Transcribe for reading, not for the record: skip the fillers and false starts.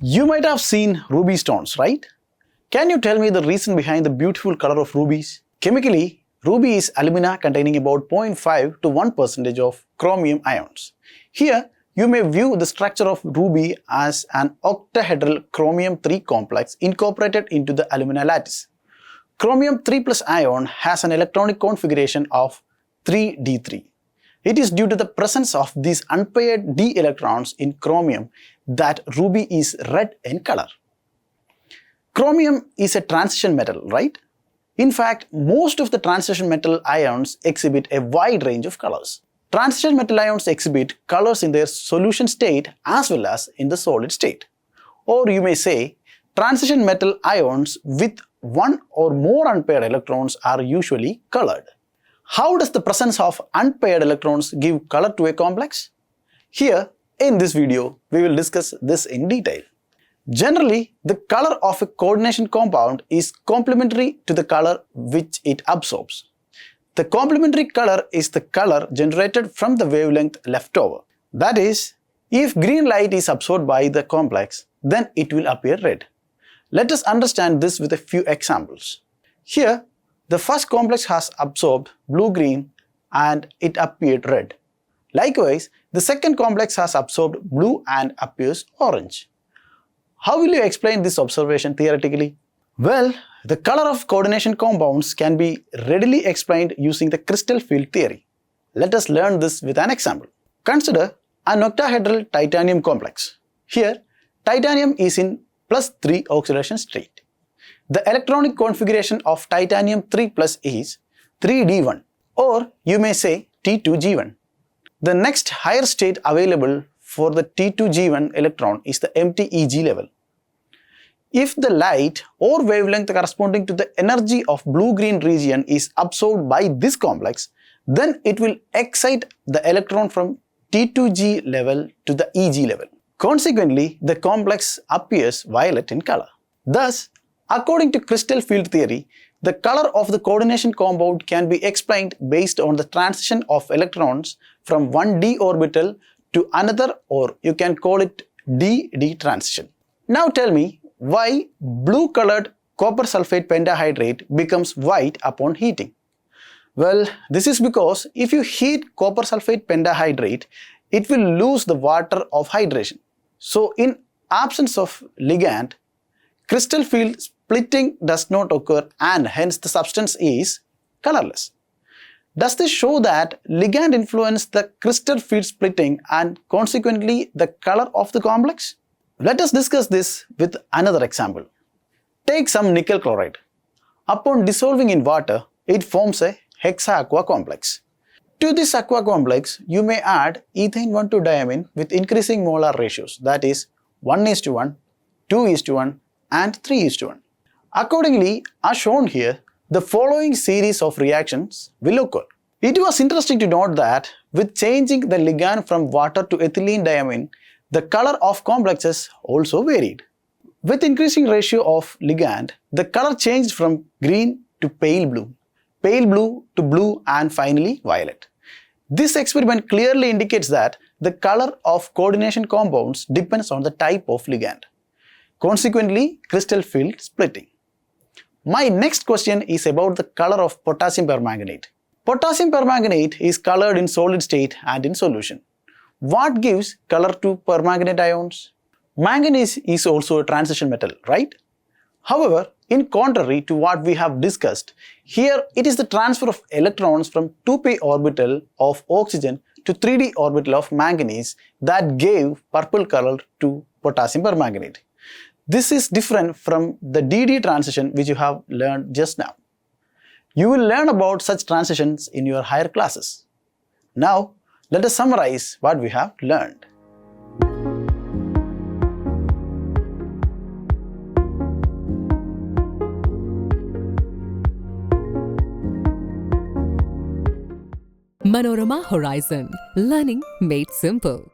You might have seen ruby stones, right? Can you tell me the reason behind the beautiful color of rubies? Chemically, ruby is alumina containing about 0.5 to 1% of chromium ions. Here, you may view the structure of ruby as an octahedral chromium 3 complex incorporated into the alumina lattice. Chromium 3 plus ion has an electronic configuration of 3d3. It is due to the presence of these unpaired d electrons in chromium that ruby is red in color. Chromium is a transition metal, right? In fact, most of the transition metal ions exhibit a wide range of colors. Transition metal ions exhibit colors in their solution state as well as in the solid state. Or you may say, transition metal ions with one or more unpaired electrons are usually colored. How does the presence of unpaired electrons give color to a complex? Here, in this video, we will discuss this in detail. Generally, the color of a coordination compound is complementary to the color which it absorbs. The complementary color is the color generated from the wavelength left over. That is, if green light is absorbed by the complex, then it will appear red. Let us understand this with a few examples. Here, the first complex has absorbed blue-green and it appeared red. Likewise, the second complex has absorbed blue and appears orange. How will you explain this observation theoretically? Well, the color of coordination compounds can be readily explained using the crystal field theory. Let us learn this with an example. Consider an octahedral titanium complex. Here, titanium is in +3 oxidation state. The electronic configuration of titanium 3 plus is 3d1, or you may say T2g1. The next higher state available for the T2g1 electron is the empty Eg level. If the light or wavelength corresponding to the energy of blue-green region is absorbed by this complex, then it will excite the electron from T2g level to the Eg level. Consequently, the complex appears violet in color. Thus, according to crystal field theory, the color of the coordination compound can be explained based on the transition of electrons from one d orbital to another, or you can call it d-d transition. Now tell me, why blue colored copper sulfate pentahydrate becomes white upon heating? Well, this is because if you heat copper sulfate pentahydrate, it will lose the water of hydration. So in absence of ligand, crystal field splitting does not occur and hence the substance is colorless. Does this show that ligand influenced the crystal field splitting and consequently the color of the complex? Let us discuss this with another example. Take some nickel chloride. Upon dissolving in water, it forms a hexa-aqua complex. To this aqua complex, you may add ethane 1,2-diamine with increasing molar ratios, that is 1:1, 2:1 and 3:1. Accordingly, as shown here, the following series of reactions will occur. It was interesting to note that with changing the ligand from water to ethylene diamine, the color of complexes also varied. With increasing ratio of ligand, the color changed from green to pale blue to blue and finally violet. This experiment clearly indicates that the color of coordination compounds depends on the type of ligand. Consequently, crystal field splitting. My next question is about the color of potassium permanganate. Potassium permanganate is colored in solid state and in solution. What gives color to permanganate ions? Manganese is also a transition metal, right? However, in contrary to what we have discussed, here it is the transfer of electrons from 2p orbital of oxygen to 3d orbital of manganese that gave purple color to potassium permanganate. This is different from the dd transition which you have learned just now. You will learn about such transitions in your higher classes. Now, let us summarize what we have learned. Manorama Horizon. Learning made simple.